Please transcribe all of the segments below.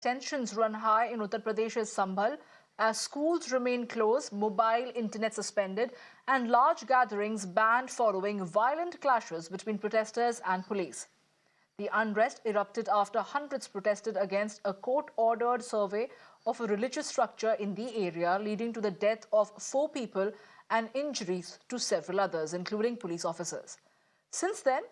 Tensions run high in Uttar Pradesh's Sambhal as schools remain closed, mobile internet suspended, and large gatherings banned following violent clashes between protesters and police. The unrest erupted after hundreds protested against a court-ordered survey of a religious structure in the area, leading to the death of 4 people and injuries to several others, including police officers. Since then,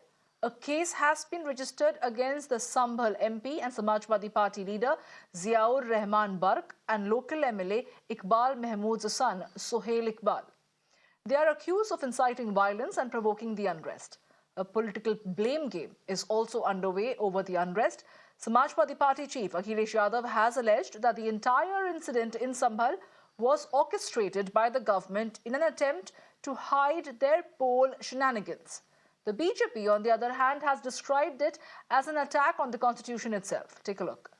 a case has been registered against the Sambhal MP and Samajwadi Party leader Ziaur Rahman Barq and local MLA Iqbal Mahmood's son Sohail Iqbal. They are accused of inciting violence and provoking the unrest. A political blame game is also underway over the unrest. Samajwadi Party chief Akhilesh Yadav has alleged that the entire incident in Sambhal was orchestrated by the government in an attempt to hide their poll shenanigans. The BJP, on the other hand, has described it as an attack on the constitution itself. Take a look.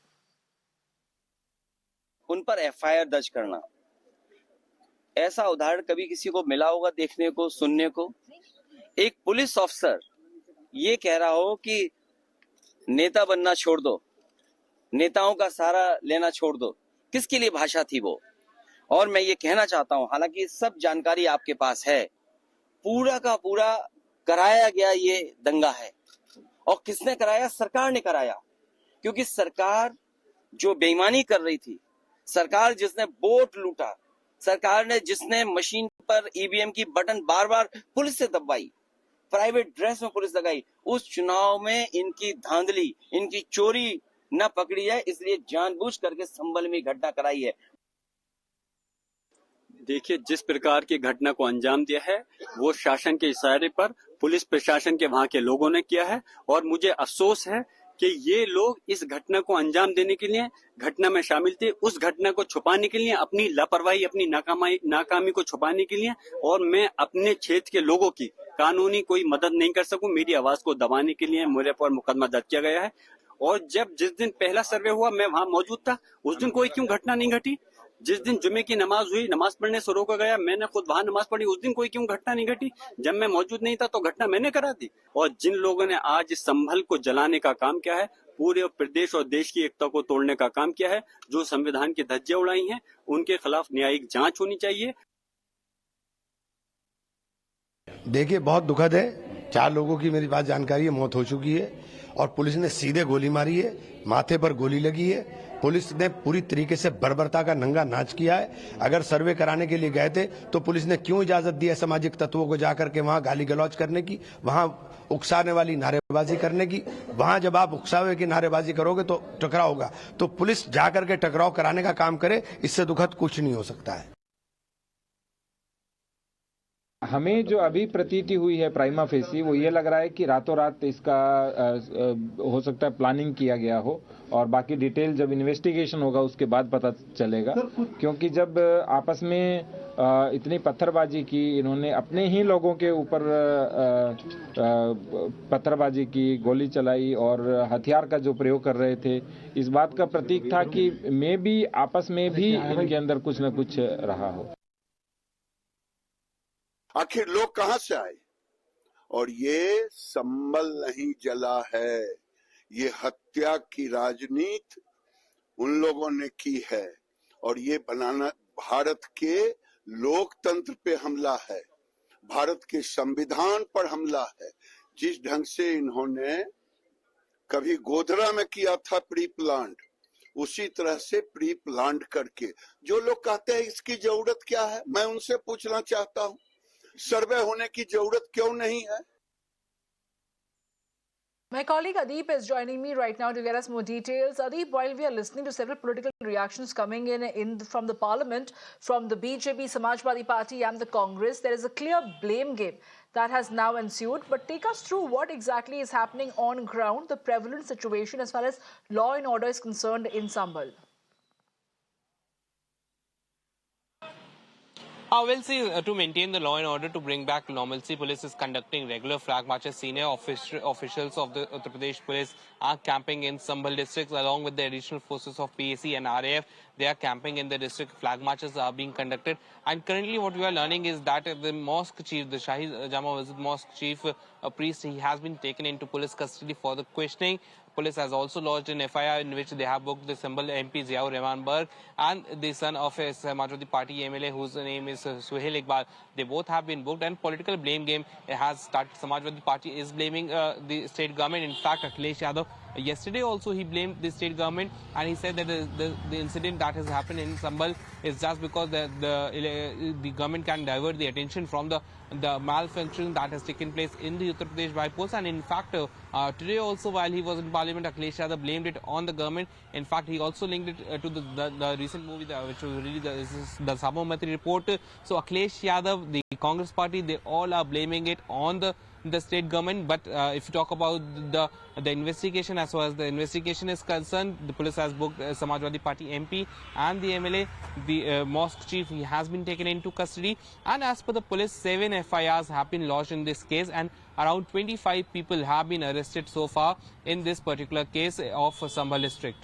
उन पर FIR दर्ज करना, ऐसा उदाहरण कभी किसी को मिला होगा देखने को, सुनने को? एक पुलिस ऑफिसर ये कह रहा हो कि नेता बनना छोड़ दो, नेताओं का सहारा लेना छोड़ दो। किसके लिए भाषा थी वो? और मैं ये कहना चाहता हूं, हालांकि सब जानकारी आपके पास है, पूरा का पूरा कराया गया ये दंगा है। और किसने कराया? सरकार ने कराया। क्योंकि सरकार जो बेईमानी कर रही थी, सरकार जिसने वोट लूटा, सरकार ने जिसने मशीन पर ईवीएम की बटन बार बार पुलिस से दबाई, प्राइवेट ड्रेस में पुलिस लगाई, उस चुनाव में इनकी धांधली, इनकी चोरी न पकड़ी जाए, इसलिए जानबूझ करके संभल में घटना कराई है। देखिए, जिस प्रकार की घटना को अंजाम दिया है वो शासन के इशारे पर पुलिस प्रशासन के वहां के लोगों ने किया है। और मुझे अफसोस है कि ये लोग इस घटना को अंजाम देने के लिए घटना में शामिल थे, उस घटना को छुपाने के लिए, अपनी लापरवाही, अपनी नाकामी को छुपाने के लिए। और मैं अपने क्षेत्र के लोगों की कानूनी कोई मदद नहीं कर सकूं, मेरी आवाज को दबाने के लिए मेरे पर मुकदमा दर्ज किया गया है। और जिस दिन पहला सर्वे हुआ मैं वहां मौजूद था, उस दिन कोई क्यों घटना नहीं घटी? जिस दिन जुमे की नमाज हुई, नमाज पढ़ने से रोका गया, मैंने खुद वहां नमाज पढ़ी, उस दिन कोई क्यों घटना नहीं घटी? जब मैं मौजूद नहीं था तो घटना मैंने करा दी। और जिन लोगों ने आज इस संभल को जलाने का काम किया है, पूरे प्रदेश और देश की एकता को तोड़ने का काम किया है, जो संविधान की धज्जियां उड़ाई हैं, उनके खिलाफ न्यायिक जांच होनी चाहिए। देखिए, बहुत दुखद है, 4 लोगों की मेरी बात जानकारी है मौत हो चुकी है और पुलिस ने सीधे गोली मारी है, माथे पर गोली लगी है। पुलिस ने पूरी तरीके से बर्बरता का नंगा नाच किया है। अगर सर्वे कराने के लिए गए थे तो पुलिस ने क्यों इजाजत दी असामाजिक तत्वों को जाकर के वहां गाली गलौज करने की, वहां उकसाने वाली नारेबाजी करने की? वहां जब आप उकसावे की नारेबाजी करोगे तो टकराव होगा। तो पुलिस जाकर के टकराव कराने का काम करे, इससे दुखद कुछ नहीं हो सकता है। हमें जो अभी प्रतीति हुई है प्राइमा फेसी, वो ये लग रहा है कि रातों रात इसका हो सकता है प्लानिंग किया गया हो, और बाकी डिटेल जब इन्वेस्टिगेशन होगा उसके बाद पता चलेगा। क्योंकि जब आपस में इतनी पत्थरबाजी की, इन्होंने अपने ही लोगों के ऊपर पत्थरबाजी की, गोली चलाई और हथियार का जो प्रयोग कर रहे थे, इस बात का प्रतीक था कि मे भी आपस में भी इनके अंदर कुछ न कुछ रहा हो। आखिर लोग कहां से आए? और ये संभल नहीं जला है, ये हत्या की राजनीति उन लोगों ने की है। और ये बनाना भारत के लोकतंत्र पे हमला है, भारत के संविधान पर हमला है। जिस ढंग से इन्होंने कभी गोधरा में किया था प्री प्लांट, उसी तरह से प्री प्लांट करके जो लोग कहते हैं इसकी जरूरत क्या है, मैं उनसे पूछना चाहता हूं, सर्वे होने की जरूरत क्यों नहीं है? My colleague Adeep is joining me right now to get us more details. Adeep, while we are listening to several political reactions coming in from the parliament, from the BJP, Samajwadi Party and the Congress, there is a clear blame game that has now ensued. But take us through what exactly is happening on ground, the prevalent situation as far as law and order is concerned in Sambhal. We'll see, to maintain the law and order, to bring back normalcy, police is conducting regular flag marches. Senior officials of the Uttar Pradesh police are camping in Sambhal districts along with the additional forces of PAC and RAF. They are camping in the district. Flag marches are being conducted. And currently what we are learning is that the mosque chief, the Shahi Jama Masjid mosque chief, a priest, he has been taken into police custody for the questioning. police has also lodged an FIR in which they have booked the Sambhal MP Ziaur Rahman Berg and the son of a Samajwadi Party MLA whose name is Suhail Iqbal. They both have been booked, and political blame game has started. Samajwadi Party is blaming the state government. In fact, Akhilesh Yadav yesterday also he blamed the state government, and he said that the incident that has happened in Sambhal is just because the government can divert the attention from the malfunction that has taken place in the Uttar Pradesh bypolls. And in fact, today also while he was in Parliament, Akhilesh Yadav blamed it on the government. In fact, he also linked it to the recent movie which was released, the Sabarmati report. So Akhilesh Yadav, the Congress party, they all are blaming it on the state government. But if you talk about the investigation, as far as the investigation is concerned, the police has booked Samajwadi Party MP and the MLA. The mosque chief, he has been taken into custody, and as per the police, 7 FIRs have been lodged in this case, and around 25 people have been arrested so far in this particular case of Sambhal district.